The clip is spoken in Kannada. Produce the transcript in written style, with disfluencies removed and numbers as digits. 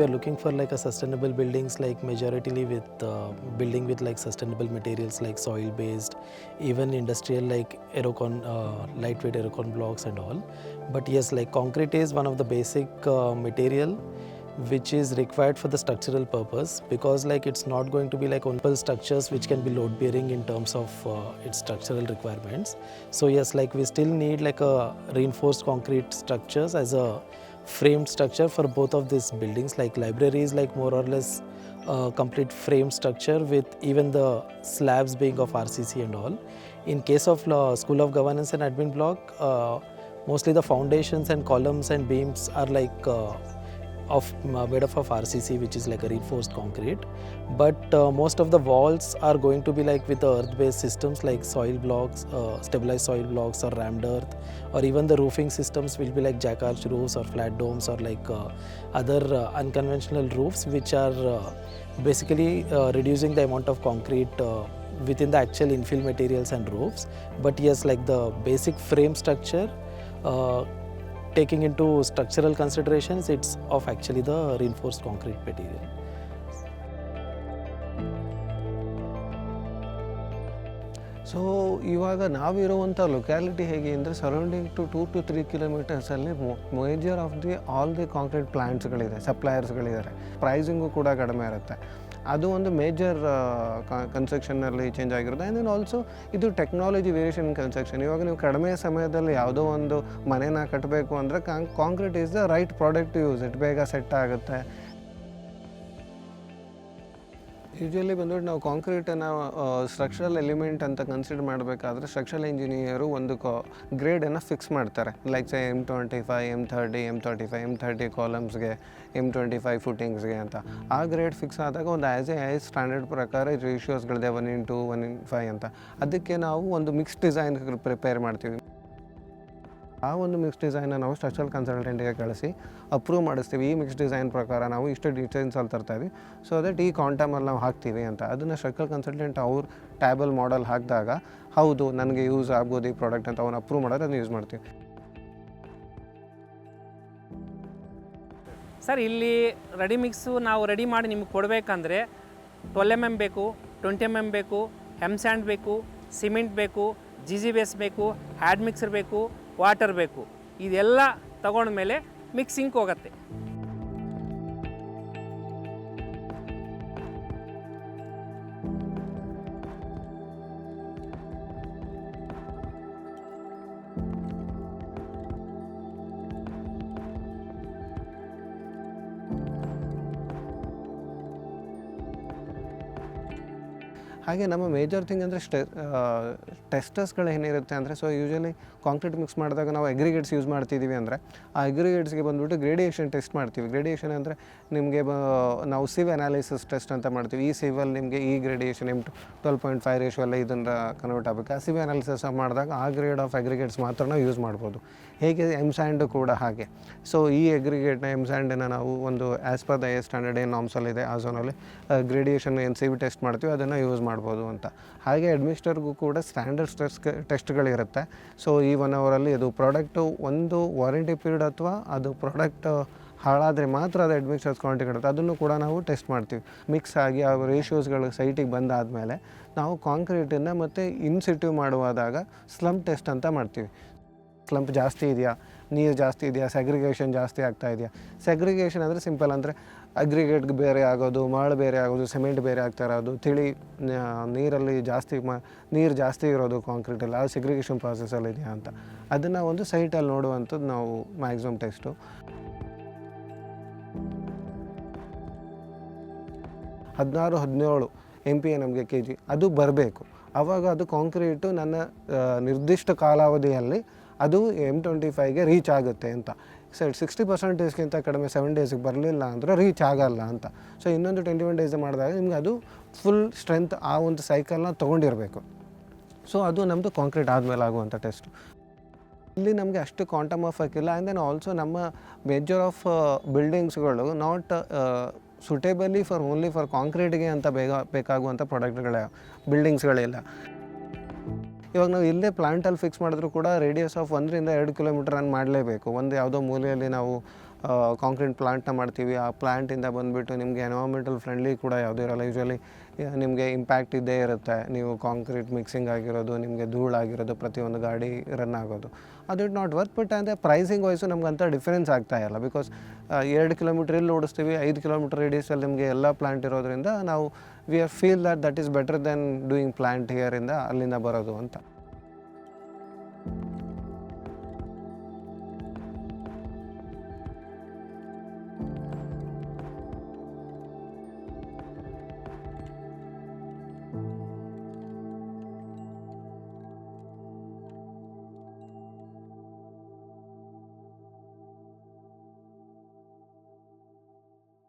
we are looking for like a sustainable buildings, like majoritarily with building with like sustainable materials like soil based, even industrial like aerocon, lightweight aerocon blocks and all. But yes, like concrete is one of the basic material which is required for the structural purpose, because like it's not going to be like only structures which can be load bearing in terms of its structural requirements. So yes, like we still need like a reinforced concrete structures as a framed structure for both of these buildings. Like library is like more or less complete frame structure with even the slabs being of RCC and all. In case of School of Governance and Admin block, mostly the foundations and columns and beams are like made up of RCC, which is like a reinforced concrete. But most of the walls are going to be like with the earth-based systems like soil blocks, stabilized soil blocks or rammed earth, or even the roofing systems will be like jack arch roofs or flat domes or like other unconventional roofs, which are basically reducing the amount of concrete within the actual infill materials and roofs. But yes, like the basic frame structure, taking into structural considerations, it's of actually the reinforced concrete material. So ಇವಾಗ ನಾವಿರುವಂಥ ಲೊಕ್ಯಾಲಿಟಿ ಹೇಗೆ ಅಂದರೆ ಸರೌಂಡಿಂಗ್ ಟು 2 to 3 ಕಿಲೋಮೀಟರ್ಸಲ್ಲಿ major of all the concrete ಪ್ಲ್ಯಾಂಟ್ಸ್ಗಳಿದೆ, ಸಪ್ಲೈಯರ್ಸ್ಗಳಿದ್ದಾರೆ. ಪ್ರೈಸಿಂಗು ಕೂಡ ಕಡಿಮೆ ಇರುತ್ತೆ. ಅದು ಒಂದು ಮೇಜರ್ ಕನ್ಸ್ಟ್ರಕ್ಷನ್ನಲ್ಲಿ ಚೇಂಜ್ ಆಗಿರುತ್ತೆ. ಆ್ಯಂಡ್ ದೆನ್ ಆಲ್ಸೋ ಇದು ಟೆಕ್ನಾಲಜಿ ವೇರಿಯೇಷನ್ ಇನ್ ಕನ್ಸ್ಟ್ರಕ್ಷನ್. ಇವಾಗ ನೀವು ಕಡಿಮೆ ಸಮಯದಲ್ಲಿ ಯಾವುದೋ ಒಂದು ಮನೇನ ಕಟ್ಟಬೇಕು ಅಂದರೆ concrete is the right product to use. It ಬೇಗ ಸೆಟ್ ಆಗುತ್ತೆ. ಯೂಶ್ವಲಿ ಬಂದ್ಬಿಟ್ಟು ನಾವು ಕಾಂಕ್ರೀಟನ್ನು ಸ್ಟ್ರಕ್ಚರಲ್ ಎಲಿಮೆಂಟ್ ಅಂತ ಕನ್ಸಿಡರ್ ಮಾಡಬೇಕಾದ್ರೆ ಸ್ಟ್ರಕ್ಚರಲ್ ಇಂಜಿನಿಯರು ಒಂದು ಗ್ರೇಡನ್ನು ಫಿಕ್ಸ್ ಮಾಡ್ತಾರೆ. Like M25, M30, M35, M30 ಕಾಲಮ್ಸ್ಗೆ, M25 ಫುಟಿಂಗ್ಸ್ಗೆ ಅಂತ. ಆ ಗ್ರೇಡ್ ಫಿಕ್ಸ್ ಆದಾಗ ಒಂದು ಆ್ಯಸ್ ಎ ಸ್ಟ್ಯಾಂಡರ್ಡ್ ಪ್ರಕಾರ ರೇಷಿಯೋಸ್ಗಳಿದೆ 1:1 1:5 ಅಂತ. ಅದಕ್ಕೆ ನಾವು ಒಂದು ಮಿಕ್ಸ್ ಡಿಸೈನ್ ಪ್ರಿಪೇರ್ ಮಾಡ್ತೀವಿ. ಆ ಒಂದು ಮಿಕ್ಸ್ ಡಿಸೈನ್ನ ನಾವು ಸ್ಟ್ರಕ್ಚರಲ್ ಕನ್ಸಲ್ಟೆಂಟಿಗೆ ಕಳಿಸಿ ಅಪ್ರೂವ್ ಮಾಡಿಸ್ತೀವಿ. ಈ ಮಿಕ್ಸ್ ಡಿಸೈನ್ ಪ್ರಕಾರ ನಾವು ಇಷ್ಟು ಡಿಸೈನ್ಸಲ್ಲಿ ತರ್ತಾಯಿದ್ವಿ, ಸೊ ದಟ್ ಈ ಕ್ವಾಂಟಮಲ್ಲಿ ನಾವು ಹಾಕ್ತೀವಿ ಅಂತ. ಅದನ್ನು ಸ್ಟ್ರಕ್ಚರಲ್ ಕನ್ಸಲ್ಟೆಂಟ್ ಅವ್ರು ಟ್ಯಾಬಲ್ ಮಾಡಲ್ ಹಾಕಿದಾಗ ಹೌದು ನನಗೆ ಯೂಸ್ ಆಗ್ಬೋದು ಈ ಪ್ರಾಡಕ್ಟ್ ಅಂತ ಅವ್ನು ಅಪ್ರೂವ್ ಮಾಡೋದು, ಅದನ್ನು ಯೂಸ್ ಮಾಡ್ತೀವಿ. ಸರ್, ಇಲ್ಲಿ ರೆಡಿ ಮಿಕ್ಸು ನಾವು ರೆಡಿ ಮಾಡಿ ನಿಮ್ಗೆ ಕೊಡಬೇಕಂದ್ರೆ 12 mm ಬೇಕು, 20 mm ಬೇಕು, ಹೆಮ್ ಸ್ಯಾಂಡ್ ಬೇಕು, ಸಿಮೆಂಟ್ ಬೇಕು, GGBS ಬೇಕು, ಹ್ಯಾಡ್ ಮಿಕ್ಸರ್ ಬೇಕು, ವಾಟರ್ ಬೇಕು. ಇದೆಲ್ಲ ತಗೊಂಡ್ಮೇಲೆ ಮಿಕ್ಸಿಂಗ್ ಹೋಗುತ್ತೆ. ಹಾಗೆ ನಮ್ಮ ಮೇಜರ್ ಥಿಂಗ್ ಅಂದರೆ ಟೆಸ್ಟರ್ಸ್ಗಳು ಏನಿರುತ್ತೆ ಅಂದರೆ, ಸೊ ಯೂಶ್ವಲಿ ಕಾಂಕ್ರೀಟ್ ಮಿಕ್ಸ್ ಮಾಡಿದಾಗ ನಾವು ಅಗ್ರಿಗೇಟ್ಸ್ ಯೂಸ್ ಮಾಡ್ತಿದ್ದೀವಿ ಅಂದರೆ ಆ ಅಗ್ರಿಗೇಟ್ಸ್ಗೆ ಬಂದುಬಿಟ್ಟು ಗ್ರೇಡಿಯೇಷನ್ ಟೆಸ್ಟ್ ಮಾಡ್ತೀವಿ. ಗ್ರೇಡಿಯೇಷನ್ ಅಂದರೆ ನಿಮಗೆ ನಾವು ಸಿವ್ ಅನಾಲಿಸಿಸ್ ಟೆಸ್ಟ್ ಅಂತ ಮಾಡ್ತೀವಿ. ಈ ಸಿವಲ್ಲಿ ನಿಮಗೆ ಈ ಗ್ರೇಡಿಯೇಷನ್ M12.5 ರೇಷಿಯೋ ಎಲ್ಲ ಇದನ್ನು ಕನ್ವರ್ಟ್ ಆಗಬೇಕು. ಆ ಸಿವ್ ಅನಾಲಿಸಿಸ್ ಮಾಡಿದಾಗ ಆ ಗ್ರೇಡ್ ಆಫ್ ಅಗ್ರಿಗೇಟ್ಸ್ ಮಾತ್ರ ನಾವು ಯೂಸ್ ಮಾಡ್ಬೋದು. ಹೇಗೆ ಎಮ್ ಸ್ಯಾಂಡು ಕೂಡ ಹಾಗೆ. ಸೊ ಈ ಅಗ್ರಿಗೇಟ್ನ ಎಮ್ ಸ್ಯಾಂಡನ್ನು ನಾವು ಒಂದು as per the A standard ಏನು ನಾಮ್ಸಲ್ಲಿದೆ ಆ ಝೋನಲ್ಲಿ ಗ್ರೇಡಿಯೇಷನ್ ಏನು ಸಿವ್ ಟೆಸ್ಟ್ ಮಾಡ್ತೀವಿ ಅದನ್ನು ಯೂಸ್ ಮಾಡ್ಬೋದು ಅಂತ. ಹಾಗೆ ಅಡ್ಮಿನಿಸ್ಟರ್ಗೂ ಕೂಡ ಸ್ಟ್ಯಾಂಡರ್ಡ್ ಟೆಸ್ಟ್ಗಳಿರುತ್ತೆ. ಸೊ ಈ 1 ಅವರಲ್ಲಿ ಅದು ಪ್ರಾಡಕ್ಟು ಒಂದು ವಾರಂಟಿ ಪೀರಿಯಡ್ ಅಥವಾ ಅದು ಪ್ರಾಡಕ್ಟ್ ಹಾಳಾದರೆ ಮಾತ್ರ ಅದು ಅಡ್ಮಿನಿಸ್ಟರ್ಸ್ ಕ್ವಾಂಟಿಟಿ ಇರುತ್ತೆ. ಅದನ್ನು ಕೂಡ ನಾವು ಟೆಸ್ಟ್ ಮಾಡ್ತೀವಿ. ಮಿಕ್ಸ್ ಆಗಿ ಆ ರೇಷಿಯೋಸ್ಗಳು ಸೈಟಿಗೆ ಬಂದಾದಮೇಲೆ ನಾವು ಕಾಂಕ್ರೀಟನ್ನು ಮತ್ತು ಇನ್ಸಿಟಿವ್ ಮಾಡುವಾದಾಗ ಸ್ಲಂಪ್ ಟೆಸ್ಟ್ ಅಂತ ಮಾಡ್ತೀವಿ. ಸ್ಲಂಪ್ ಜಾಸ್ತಿ ಇದೆಯಾ, ನೀರು ಜಾಸ್ತಿ ಇದೆಯಾ, ಸೆಗ್ರಿಗೇಷನ್ ಜಾಸ್ತಿ ಆಗ್ತಾ ಇದೆಯಾ. ಸೆಗ್ರಿಗೇಷನ್ ಅಂದರೆ ಸಿಂಪಲ್ ಅಂದರೆ ಅಗ್ರಿಗೇಟ್ಗೆ ಬೇರೆ ಆಗೋದು, ಮರಳು ಬೇರೆ ಆಗೋದು, ಸಿಮೆಂಟ್ ಬೇರೆ ಆಗ್ತಾ ಇರೋದು, ತಿಳಿ ನೀರಲ್ಲಿ ನೀರು ಜಾಸ್ತಿ ಇರೋದು ಕಾಂಕ್ರೀಟಲ್ಲಿ, ಆ ಸೆಗ್ರಿಗೇಷನ್ ಪ್ರಾಸೆಸಲ್ಲಿ ಇದೆಯಾ ಅಂತ ಅದನ್ನು ಒಂದು ಸೈಟಲ್ಲಿ ನೋಡುವಂಥದ್ದು ನಾವು ಮ್ಯಾಕ್ಸಿಮಮ್ ಟೆಸ್ಟು. 16-17 MPa ನಮಗೆ kg ಅದು ಬರಬೇಕು. ಆವಾಗ ಅದು ಕಾಂಕ್ರೀಟು ನನ್ನ ನಿರ್ದಿಷ್ಟ ಕಾಲಾವಧಿಯಲ್ಲಿ ಅದು M25ಗೆ ರೀಚ್ ಆಗುತ್ತೆ ಅಂತ. 60%ಗಿಂತ ಕಡಿಮೆ 7 ಡೇಸ್ಗೆ ಬರಲಿಲ್ಲ ಅಂದರೆ ರೀಚ್ ಆಗಲ್ಲ ಅಂತ. ಸೊ ಇನ್ನೊಂದು 21 ಡೇಸ್ ಮಾಡಿದಾಗ ನಿಮ್ಗೆ ಅದು ಫುಲ್ ಸ್ಟ್ರೆಂತ್ ಆ ಒಂದು ಸೈಕಲ್ನ ತೊಗೊಂಡಿರಬೇಕು. ಸೊ ಅದು ನಮ್ಮದು ಕಾಂಕ್ರೀಟ್ ಆದಮೇಲೆ ಆಗುವಂಥ ಟೆಸ್ಟು. ಇಲ್ಲಿ ನಮಗೆ ಅಷ್ಟು ಕ್ವಾಂಟಮ್ ಆಫ್ ಹಾಕಿಲ್ಲ. ಆ್ಯಂಡ್ ದೆನ್ ಆಲ್ಸೋ ನಮ್ಮ ಮೇಜರ್ ಆಫ್ ಬಿಲ್ಡಿಂಗ್ಸ್ಗಳು ನಾಟ್ ಸುಟೇಬಲಿ ಓನ್ಲಿ ಫಾರ್ ಕಾಂಕ್ರೀಟ್ಗೆ ಅಂತ ಬೇಕಾಗುವಂಥ ಬಿಲ್ಡಿಂಗ್ಸ್ಗಳಿಲ್ಲ. ಇವಾಗ ನಾವು ಇಲ್ಲೇ ಪ್ಲಾಂಟಲ್ಲಿ ಫಿಕ್ಸ್ ಮಾಡಿದ್ರು ಕೂಡ radius of 1 to 2 kilometre run ಮಾಡಲೇಬೇಕು. ಒಂದು ಯಾವುದೋ ಮೂಲೆಯಲ್ಲಿ ನಾವು ಕಾಂಕ್ರೀಟ್ ಪ್ಲಾಂಟ್ನ ಮಾಡ್ತೀವಿ. ಆ ಪ್ಲಾಂಟಿಂದ ಬಂದುಬಿಟ್ಟು ನಿಮಗೆ ಎನ್ವೈರ್ಮೆಂಟಲ್ ಫ್ರೆಂಡ್ಲಿ ಕೂಡ ಯಾವುದೂ ಇರೋಲ್ಲ. ಯೂಶ್ವಲಿ ನಿಮಗೆ ಇಂಪ್ಯಾಕ್ಟ್ ಇದ್ದೇ ಇರುತ್ತೆ. ನೀವು ಕಾಂಕ್ರೀಟ್ ಮಿಕ್ಸಿಂಗ್ ಆಗಿರೋದು, ನಿಮಗೆ ಧೂಳಾಗಿರೋದು, ಪ್ರತಿಯೊಂದು ಗಾಡಿ ರನ್ ಆಗೋದು, ಅದು ಇಟ್ ನಾಟ್ ವರ್ತ್. ಬಟ್ ಅಂದರೆ ಪ್ರೈಸಿಂಗ್ ವೈಸು ನಮ್ಗಂತ ಡಿಫರೆನ್ಸ್ ಆಗ್ತಾಯಿಲ್ಲ. ಬಿಕಾಸ್ 2 ಕಿಲೋಮೀಟ್ರ್ ಇಲ್ಲಿ ಓಡಿಸ್ತೀವಿ, 5 ಕಿಲೋಮೀಟ್ರ್ ರೇಡಿಯಸಲ್ಲಿ ನಿಮಗೆ ಎಲ್ಲ ಪ್ಲಾಂಟ್ ಇರೋದ್ರಿಂದ ನಾವು we are feel that is better than doing plant ಹಿಯರಿಂದ ಅಲ್ಲಿಂದ ಬರೋದು ಅಂತ.